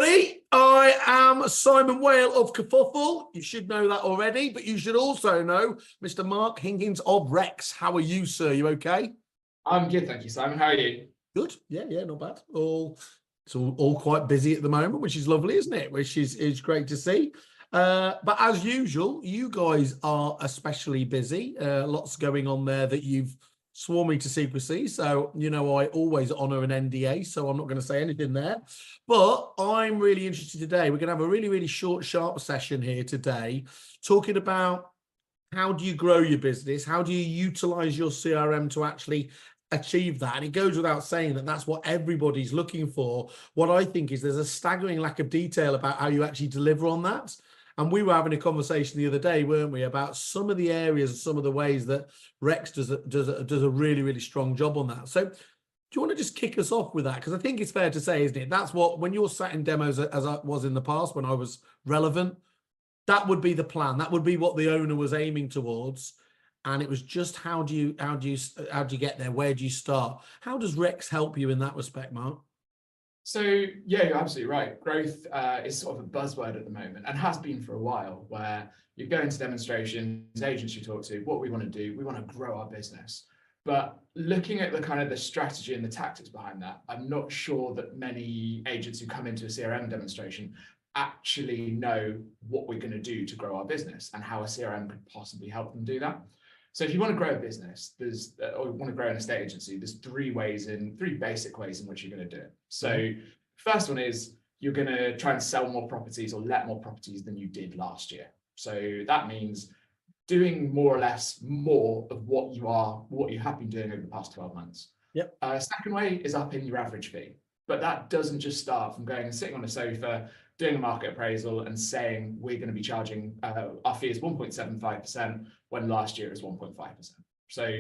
everybody. I am Simon Whale of Kerfuffle. You should know that already, but you should also know Mr. Mark Hinkins of Rex. How are you, sir? You okay? I'm good, thank you, Simon. How are you? Good. Yeah, not bad. It's all quite busy at the moment, which is lovely, isn't it? Which is great to see. But as usual, you guys are especially busy. Lots going on there that you've sworn me to secrecy. So, I always honor an NDA, so I'm not going to say anything there. But I'm really interested today. We're going to have a really, really short, sharp session here today, talking about how do you grow your business? How do you utilize your CRM to actually achieve that? And it goes without saying that that's what everybody's looking for. What I think is there's a staggering lack of detail about how you actually deliver on that. And we were having a conversation the other day, weren't we, about some of the areas and some of the ways that Rex does a really, really strong job on that. So do you want to just kick us off with that? Because I think it's fair to say, isn't it? That's what, when you're sat in demos, as I was in the past when I was relevant, that would be the plan. That would be what the owner was aiming towards. And it was just how do you get there? Where do you start? How does Rex help you in that respect, Mark? So, yeah, you're absolutely right. Growth is sort of a buzzword at the moment and has been for a while, where you go into demonstrations, agents you talk to, what we want to do, we want to grow our business. But looking at the strategy and the tactics behind that, I'm not sure that many agents who come into a CRM demonstration actually know what we're going to do to grow our business and how a CRM could possibly help them do that. So if you want to grow a business, or want to grow an estate agency, there's three basic ways in which you're going to do it. So first one is you're going to try and sell more properties or let more properties than you did last year. So that means doing more or less more of what you have been doing over the past 12 months. Yep. Second way is upping your average fee. But that doesn't just start from going and sitting on a sofa, doing a market appraisal and saying we're going to be charging, our fee is 1.75% when last year is 1.5%. So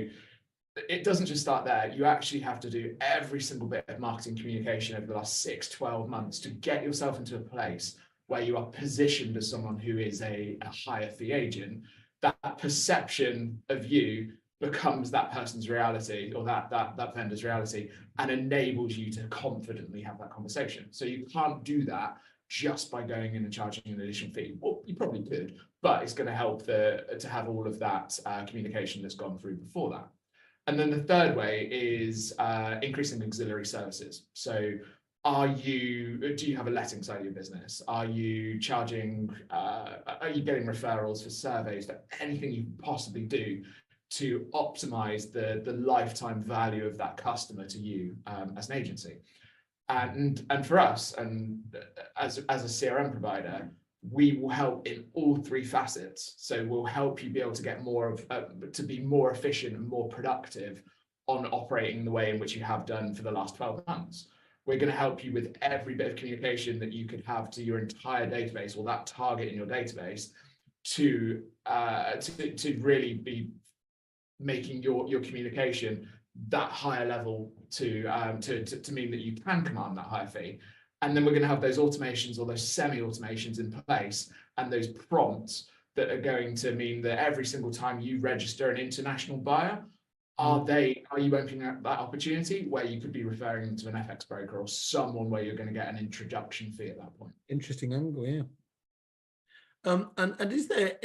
it doesn't just start there. You actually have to do every single bit of marketing communication over the last 6-12 months to get yourself into a place where you are positioned as someone who is a higher fee agent. That perception of you becomes that person's reality or that vendor's reality and enables you to confidently have that conversation. So you can't do that just by going in and charging an additional fee. Well, you probably could, but it's going to help to have all of that communication that's gone through before that. And then the third way is increasing auxiliary services. So do you have a letting side of your business? Are you charging, are you getting referrals for surveys, for anything you can possibly do to optimize the lifetime value of that customer to you as an agency? And for us, and as a CRM provider, we will help in all three facets. So we'll help you be able to get to be more efficient and more productive on operating the way in which you have done for the last 12 months. We're going to help you with every bit of communication that you could have to your entire database or that target in your database to really be making your communication that higher level to mean that you can command that higher fee. And then we're going to have those automations or those semi-automations in place and those prompts that are going to mean that every single time you register an international buyer, are you opening up that opportunity where you could be referring them to an FX broker or someone where you're going to get an introduction fee at that point? Interesting angle, yeah. And is there,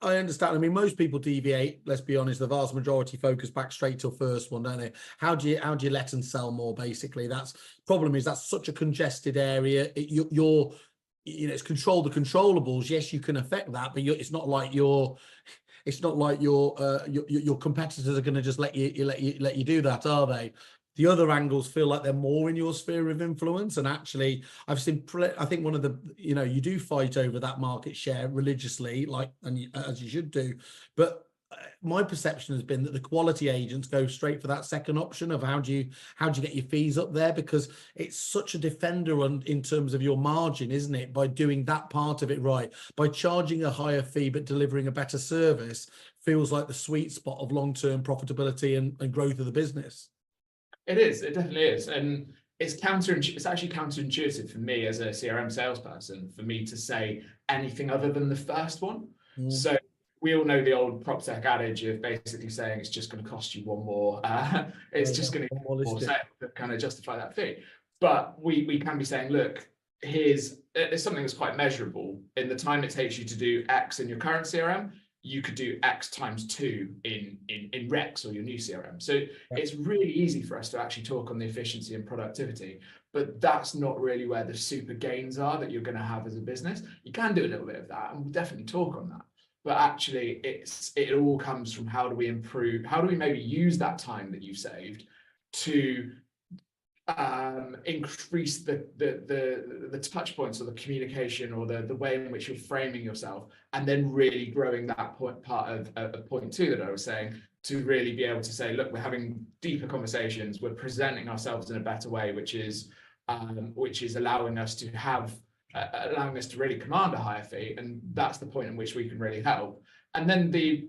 I understand, I mean, most people deviate, let's be honest, the vast majority focus back straight to the first one, don't they? How do you let and sell more, basically? Problem is that's such a congested area. It's control the controllables. Yes, you can affect that, but it's not like your competitors are going to just let you do that, are they? The other angles feel like they're more in your sphere of influence. And actually, I've seen, I think one of the, you do fight over that market share religiously, as you should do. But my perception has been that the quality agents go straight for that second option of how do you get your fees up there, because it's such a defender in terms of your margin, isn't it? By doing that part of it right, by charging a higher fee but delivering a better service, feels like the sweet spot of long-term profitability and growth of the business. It is. It definitely is, and it's actually counterintuitive for me as a CRM salesperson for me to say anything other than the first one. So we all know the old prop tech adage of basically saying it's just going to cost you one more. It's just going to get more sale to kind of justify that fee. But we can be saying, look, here's it's something that's quite measurable. In the time it takes you to do X in your current CRM, you could do X times 2 in Rex or your new CRM. So it's really easy for us to actually talk on the efficiency and productivity, but that's not really where the super gains are that you're going to have as a business. You can do a little bit of that, and we'll definitely talk on that. But actually, it all comes from how do we improve, how do we maybe use that time that you've saved to increase the touch points or the communication or the way in which you're framing yourself, and then really growing that part of point 2 that I was saying, to really be able to say, look, we're having deeper conversations, we're presenting ourselves in a better way, which is allowing us to have allowing us to really command a higher fee, and that's the point in which we can really help. And then the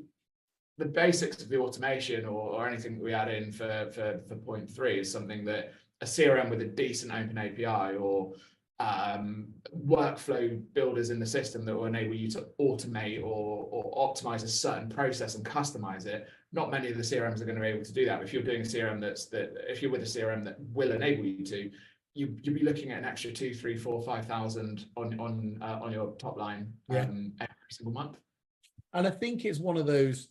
basics of the automation or anything that we add in for point 3 is something that a CRM with a decent open API or workflow builders in the system that will enable you to automate or optimize a certain process and customize it. Not many of the CRMs are going to be able to do that. If you're doing a CRM if you're with a CRM that will enable you to, you'll be looking at an extra 2, 3, 4, 5,000 on your top line every single month. And I think it's one of those,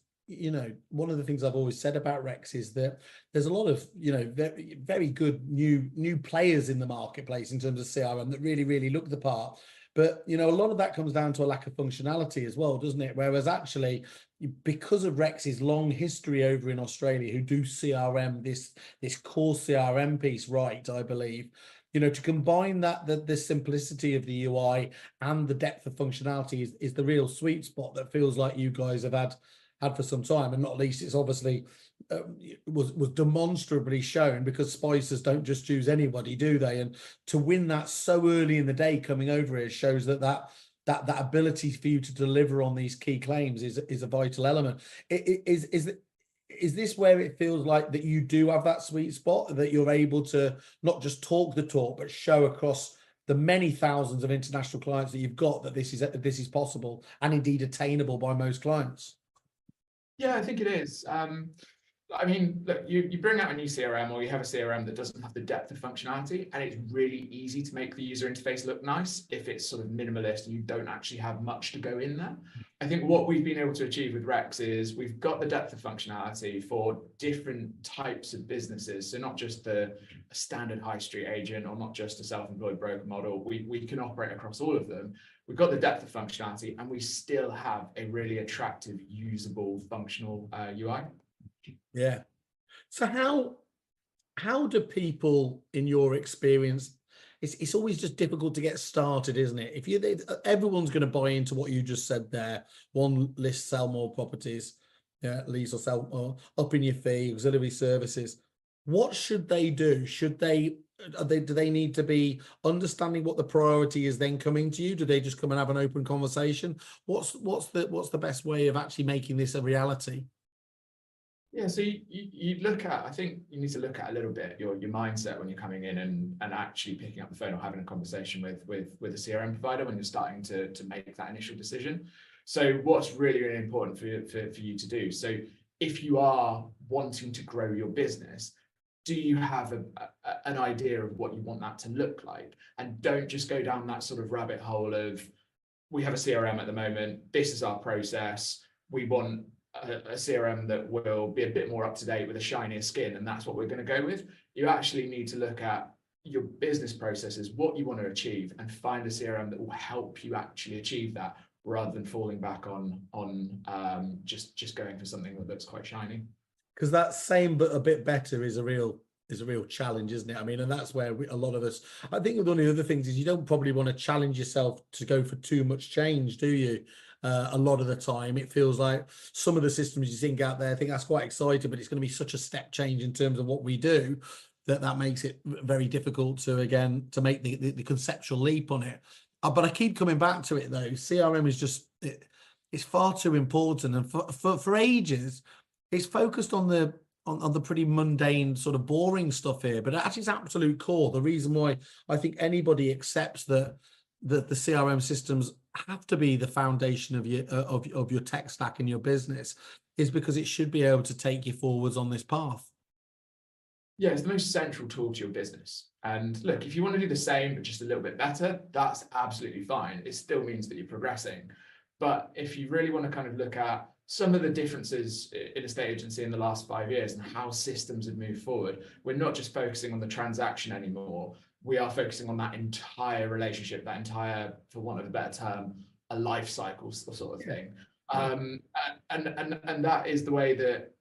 one of the things I've always said about Rex is that there's a lot of, very, very good new players in the marketplace in terms of CRM that really, really look the part. But, a lot of that comes down to a lack of functionality as well, doesn't it? Whereas actually, because of Rex's long history over in Australia, who do CRM, this core CRM piece right, I believe, to combine that, the simplicity of the UI and the depth of functionality is the real sweet spot that feels like you guys have had for some time. And not least, it's obviously was demonstrably shown, because spicers don't just choose anybody, do they? And to win that so early in the day coming over here shows that ability for you to deliver on these key claims is a vital element. Is this where it feels like that you do have that sweet spot, that you're able to not just talk the talk, but show across the many thousands of international clients that you've got that this is possible and indeed attainable by most clients? Yeah, I think it is. I mean, look, you bring out a new CRM, or you have a CRM that doesn't have the depth of functionality, and it's really easy to make the user interface look nice if it's sort of minimalist and you don't actually have much to go in there. I think what we've been able to achieve with Rex is we've got the depth of functionality for different types of businesses. So not just a standard high street agent, or not just a self-employed broker model. We can operate across all of them. We've got the depth of functionality, and we still have a really attractive, usable, functional UI. Yeah. So how do people, in your experience, it's always just difficult to get started, isn't it? Everyone's going to buy into what you just said there. One, list, sell more properties, lease or sell more, up in your fee, auxiliary services. What should they do? Do they need to be understanding what the priority is, then coming to you? Do they just come and have an open conversation? What's the best way of actually making this a reality? Yeah, so you look at, I think you need to look at a little bit your mindset when you're coming in and actually picking up the phone or having a conversation with a CRM provider when you're starting to make that initial decision. So what's really, really important for you to do? So if you are wanting to grow your business, do you have an idea of what you want that to look like? And don't just go down that sort of rabbit hole of, we have a CRM at the moment, this is our process, we want a CRM that will be a bit more up to date with a shinier skin, and that's what we're going to go with. You actually need to look at your business processes, what you want to achieve, and find a CRM that will help you actually achieve that, rather than falling back on just going for something that looks quite shiny. Because that same but a bit better is a real challenge, isn't it? I mean, and that's where a lot of us, I think one of the other things is you don't probably want to challenge yourself to go for too much change, do you? A lot of the time it feels like some of the systems you think out there, I think that's quite exciting, but it's going to be such a step change in terms of what we do that makes it very difficult to make the conceptual leap on it. But I keep coming back to it though. CRM is just it's far too important, and for ages it's focused on the pretty mundane sort of boring stuff here, but at its absolute core, the reason why I think anybody accepts that the CRM systems have to be the foundation of your tech stack in your business is because it should be able to take you forwards on this path. Yeah, it's the most central tool to your business. And look, if you want to do the same, but just a little bit better, that's absolutely fine. It still means that you're progressing. But if you really want to kind of look at some of the differences in estate agency in the last 5 years and how systems have moved forward, we're not just focusing on the transaction anymore. We are focusing on that entire relationship, that entire, for want of a better term, a life cycle sort of thing. And that is the way that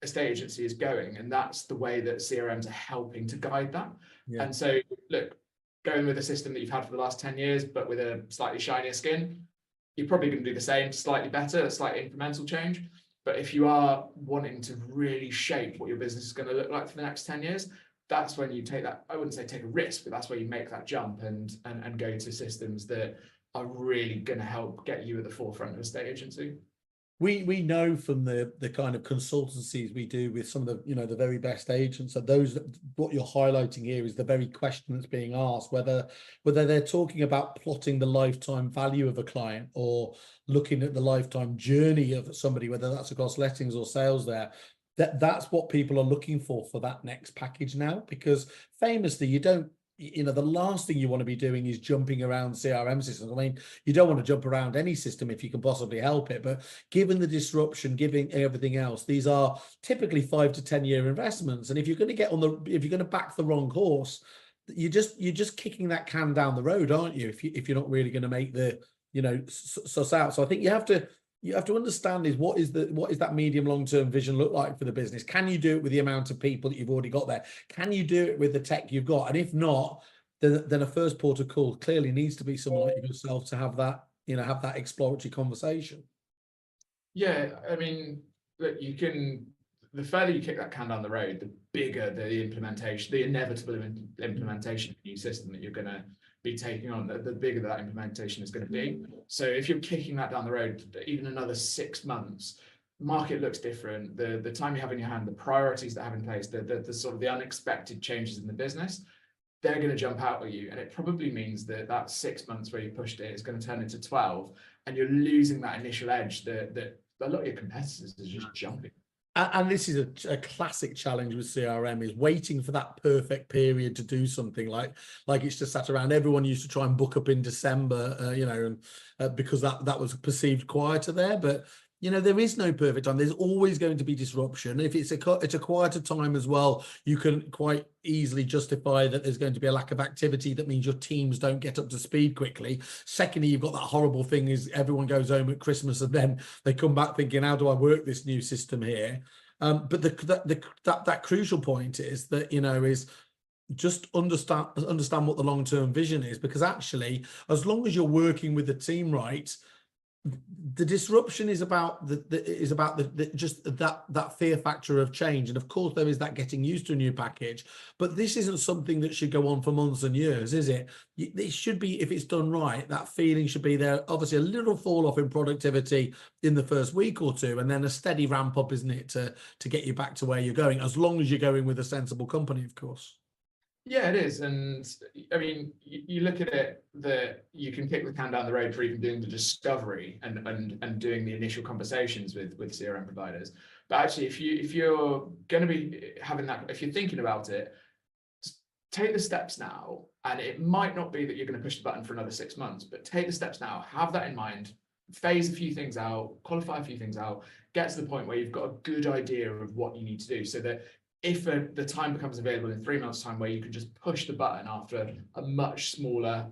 estate agency is going, and that's the way that CRMs are helping to guide that. And so look, going with a system that you've had for the last 10 years but with a slightly shinier skin, you're probably going to do the same, slightly better, a slight incremental change. But if you are wanting to really shape what your business is going to look like for the next 10 years, that's when you take that, I wouldn't say take a risk, but that's where you make that jump and go to systems that are really going to help get you at the forefront of estate agency. We know from the kind of consultancies we do with some of the, you know, the very best agents, that those, what you're highlighting here is the very question that's being asked, whether they're talking about plotting the lifetime value of a client or looking at the lifetime journey of somebody, whether that's across lettings or sales there. That's what people are looking for that next package now, because famously, you know, the last thing you want to be doing is jumping around CRM systems. I mean, you don't want to jump around any system if you can possibly help it, but given the disruption, given everything else, these are typically 5 to 10 year investments. And if you're going to if you're going to back the wrong horse, you're just kicking that can down the road, aren't you? If you're not really going to make the, you know, suss out. So I think you have to understand is what is that medium long-term vision look like for the business? Can you do it with the amount of people that you've already got there? Can you do it with the tech you've got? And if not, then a first port of call clearly needs to be someone like yourself to have that, you know, have that exploratory conversation. Yeah, I mean, look, the further you kick that can down the road, the bigger the implementation, the inevitable implementation of a new system that you're going to be taking on, the bigger that implementation is going to be. So if you're kicking that down the road, even another 6 months, market looks different. The time you have in your hand, the priorities that have in place, the sort of the unexpected changes in the business, they're going to jump out at you. And it probably means that 6 months where you pushed it is going to turn into 12, and you're losing that initial edge that a lot of your competitors are just jumping. And this is a classic challenge with CRM, is waiting for that perfect period to do something like it's just sat around. Everyone used to try and book up in December, you know, and because that was perceived quieter there. But, you know, there is no perfect time. There's always going to be disruption. If it's a quieter time as well, you can quite easily justify that there's going to be a lack of activity. That means your teams don't get up to speed quickly. Secondly, you've got that horrible thing is everyone goes home at Christmas and then they come back thinking, how do I work this new system here? But that crucial point is that, you know, is just understand what the long-term vision is, because actually, as long as you're working with the team right, the disruption is about just that fear factor of change. And of course there is that getting used to a new package, but this isn't something that should go on for months and years, is it? It should be, if it's done right, that feeling should be there. Obviously a little fall off in productivity in the first week or two, and then a steady ramp up, isn't it, to get you back to where you're going, as long as you're going with a sensible company, of course. Yeah, it is. And I mean, you look at it that you can kick the can down the road for even doing the discovery and doing the initial conversations with CRM providers. But actually, if you're going to be having that, if you're thinking about it, take the steps now. And it might not be that you're going to push the button for another 6 months, but take the steps now, have that in mind, phase a few things out, qualify a few things out, get to the point where you've got a good idea of what you need to do, so that if the time becomes available in 3 months' time where you can just push the button after a much smaller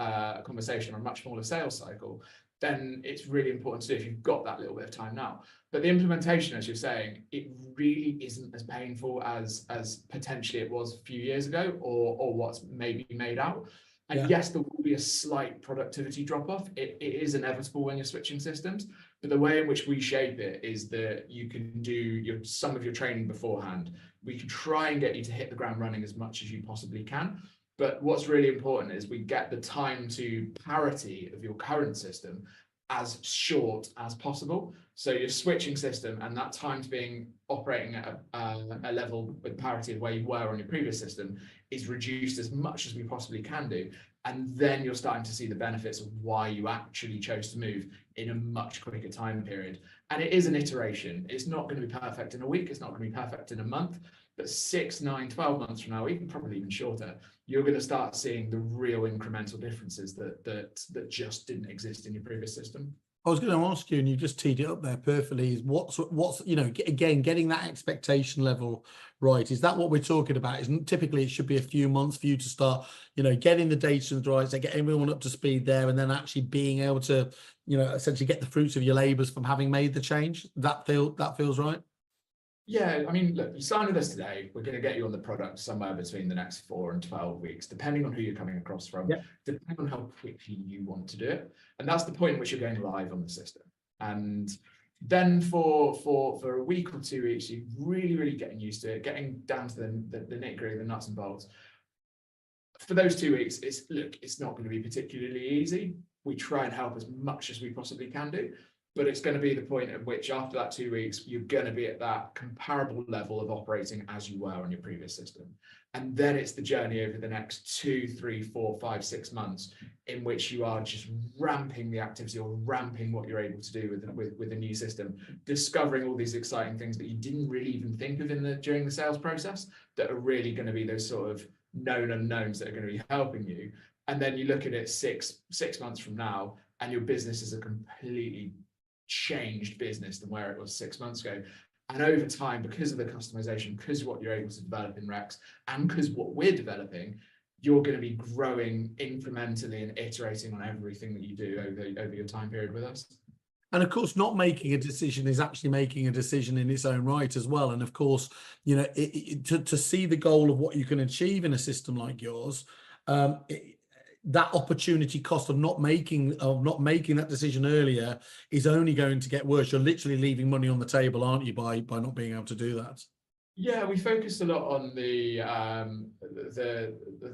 conversation or a much smaller sales cycle, then it's really important to do if you've got that little bit of time now. But the implementation, as you're saying, it really isn't as painful as potentially it was a few years ago, or what's maybe made out. And yes, there will be a slight productivity drop-off. It is inevitable when you're switching systems, but the way in which we shape it is that you can do some of your training beforehand. We can try and get you to hit the ground running as much as you possibly can. But what's really important is we get the time to parity of your current system as short as possible. So you're switching system, and that time to being operating at a level with parity of where you were on your previous system is reduced as much as we possibly can do. And then you're starting to see the benefits of why you actually chose to move in a much quicker time period. And it is an iteration. It's not going to be perfect in a week. It's not going to be perfect in a month. But 6, 9, 12 months from now, even probably even shorter, you're going to start seeing the real incremental differences that just didn't exist in your previous system. I was going to ask you, and you just teed it up there perfectly, is what's again, getting that expectation level right. Is that what we're talking about? Isn't typically it should be a few months for you to start, getting the data right, so get everyone up to speed there, and then actually being able to, essentially get the fruits of your labors from having made the change. That feels right. Yeah, I mean, look, you sign with us today, we're going to get you on the product somewhere between the next 4 and 12 weeks, depending on who you're coming across from, depending on how quickly you want to do it. And that's the point at which you're going live on the system. And then for a week or 2 weeks, you're really getting used to it, getting down to the nitty-gritty, the nuts and bolts. For those 2 weeks, it's not going to be particularly easy. We try and help as much as we possibly can do. But it's going to be the point at which after that 2 weeks, you're going to be at that comparable level of operating as you were on your previous system. And then it's the journey over the next 2, 3, 4, 5, 6 months in which you are just ramping the activity or ramping what you're able to do with the new system, discovering all these exciting things that you didn't really even think of during the sales process that are really going to be those sort of known unknowns that are going to be helping you. And then you look at it six months from now, and your business is a completely changed business than where it was 6 months ago. And over time, because of the customization, because of what you're able to develop in Rex, and because what we're developing, you're going to be growing incrementally and iterating on everything that you do over your time period with us. And of course, not making a decision is actually making a decision in its own right as well. And of course, to see the goal of what you can achieve in a system like yours, that opportunity cost of not making that decision earlier is only going to get worse. You're literally leaving money on the table, aren't you, by not being able to do that? Yeah, we focused a lot on the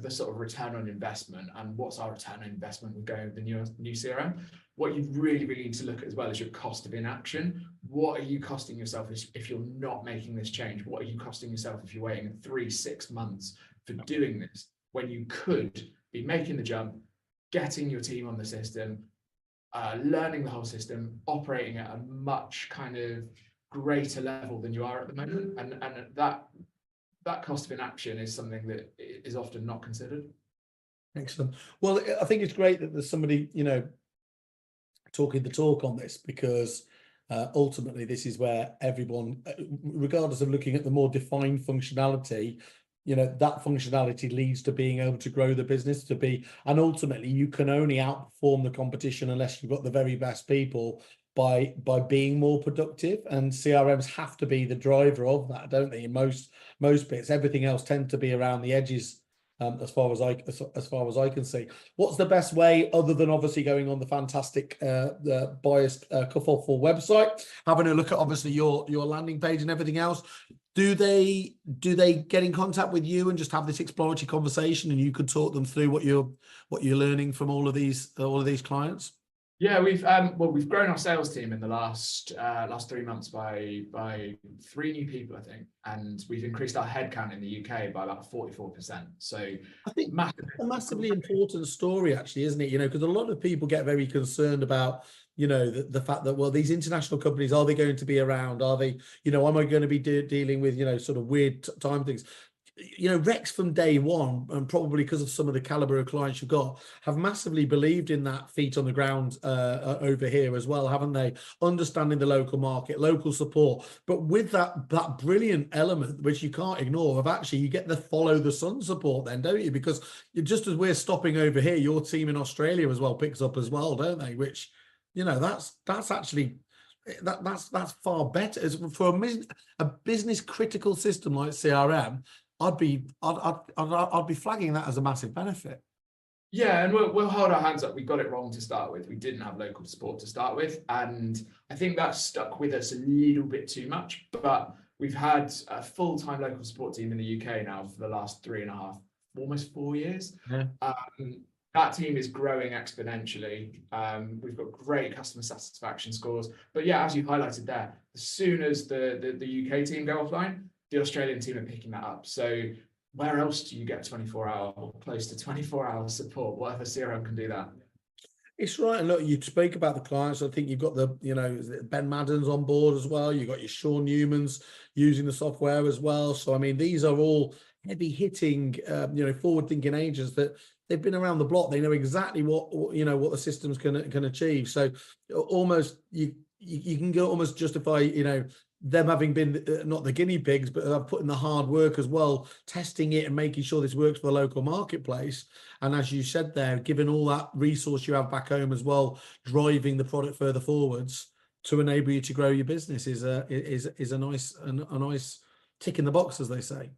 sort of return on investment and what's our return on investment with going with the new CRM. What you really need to look at as well is your cost of inaction. What are you costing yourself if you're not making this change? What are you costing yourself if you're waiting 3, 6 months for doing this when you could be making the jump, getting your team on the system, learning the whole system, operating at a much kind of greater level than you are at the moment, and that cost of inaction is something that is often not considered. Excellent. Well, I think it's great that there's somebody talking the talk on this, because ultimately this is where everyone, regardless of looking at the more defined functionality, that functionality leads to being able to grow the business and ultimately you can only outperform the competition unless you've got the very best people by being more productive, and CRMs have to be the driver of that, don't they? In most bits, everything else tends to be around the edges. As far as I can see, what's the best way, other than obviously going on the fantastic the biased Kerfuffle website, having a look at obviously your landing page and everything else? Do they get in contact with you and just have this exploratory conversation, and you could talk them through what you're learning from all of these clients? Yeah, we've grown our sales team in the last 3 months by 3 new people, I think, and we've increased our headcount in the UK by about 44%. So I think a massively important story, actually, isn't it? Because a lot of people get very concerned about the fact that, well, these international companies, are they going to be around? Are they, am I going to be dealing with sort of weird time things? Rex from day one, and probably because of some of the caliber of clients you've got, have massively believed in that feet on the ground over here as well, haven't they? Understanding the local market, local support, but with that brilliant element, which you can't ignore, of actually you get the follow the sun support then, don't you? Because just as we're stopping over here, your team in Australia as well picks up as well, don't they? Which, that's actually... That's far better. As for a business critical system like CRM, I'd be flagging that as a massive benefit. Yeah, and we'll hold our hands up. We got it wrong to start with. We didn't have local support to start with, and I think that stuck with us a little bit too much. But we've had a full-time local support team in the UK now for the last 3.5, almost 4 years. Yeah. That team is growing exponentially. We've got great customer satisfaction scores. But yeah, as you highlighted there, as soon as the UK team go offline, the Australian team are picking that up. So where else do you get 24-hour or close to 24-hour support? What other CRM can do that? It's right. And look, you spoke about the clients. I think you've got the, Ben Madden's on board as well. You've got your Sean Newmans using the software as well. So, I mean, these are all heavy hitting, forward thinking agents that they've been around the block. They know exactly what the systems can achieve. So almost you can go almost justify, them having been not the guinea pigs, but have put in the hard work as well, testing it and making sure this works for the local marketplace. And as you said there, given all that resource you have back home as well, driving the product further forwards to enable you to grow your business is a nice tick in the box, as they say.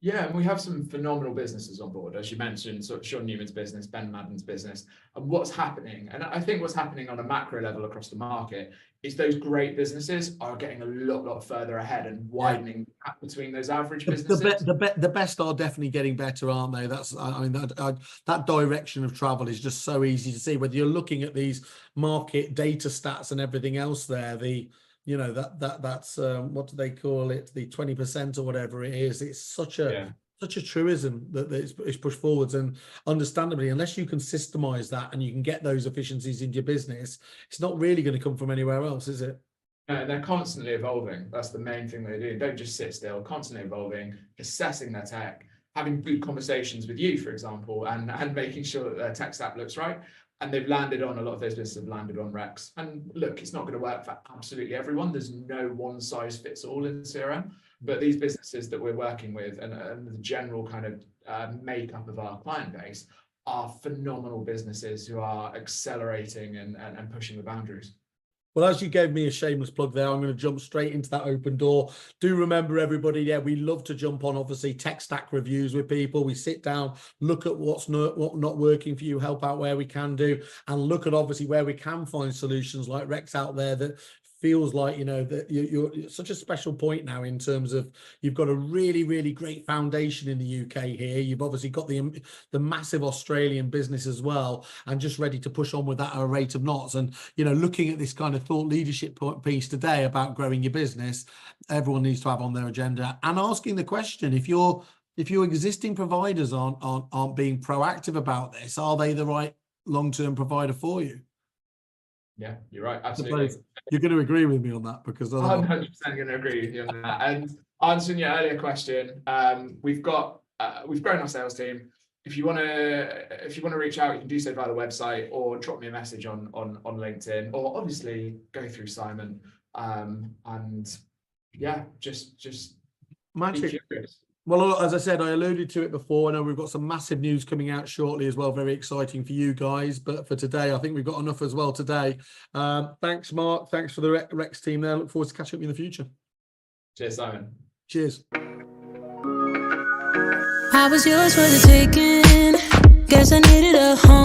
Yeah, and we have some phenomenal businesses on board, as you mentioned, sort of Sean Newman's business, Ben Madden's business, and what's happening. And I think what's happening on a macro level across the market is those great businesses are getting a lot further ahead and widening the gap between those average businesses. The best are definitely getting better, aren't they? That direction of travel is just so easy to see. Whether you're looking at these market data stats and everything else there, that's what do they call it? The 20% or whatever it is. It's such a truism that it's pushed forwards, and understandably, unless you can systemize that and you can get those efficiencies into your business, it's not really going to come from anywhere else, is it? No, they're constantly evolving. That's the main thing they do. Don't just sit still, constantly evolving, assessing their tech, having good conversations with you, for example, and making sure that their tech stack looks right. And they've landed on, a lot of those businesses have landed on Rex. And look, it's not going to work for absolutely everyone. There's no one size fits all in CRM, but these businesses that we're working with and the general kind of makeup of our client base are phenomenal businesses who are accelerating and pushing the boundaries. Well, as you gave me a shameless plug there, I'm going to jump straight into that open door. Do remember, everybody, we love to jump on, obviously, tech stack reviews with people. We sit down, look at what's not working for you, help out where we can do, and look at, obviously, where we can find solutions like Rex out there that feels like, that you're such a special point now in terms of you've got a really great foundation in the UK here. You've obviously got the massive Australian business as well, and just ready to push on with that at a rate of knots. And, looking at this kind of thought leadership piece today about growing your business, everyone needs to have on their agenda, and asking the question, if your existing providers aren't being proactive about this, are they the right long-term provider for you? Yeah, you're right. Absolutely. You're going to agree with me on that, because I'm 100% going to agree with you on that. And answering your earlier question, we've grown our sales team. If you want to reach out, you can do so via the website or drop me a message on LinkedIn, or obviously go through Simon. And yeah, just magic. Be curious. Well, as I said, I alluded to it before. I know we've got some massive news coming out shortly as well. Very exciting for you guys. But for today, I think we've got enough as well today. Thanks, Mark. Thanks for the Rex team there. Look forward to catching up with you in the future. Cheers, Simon. Cheers. I was yours for the taking. Guess I needed a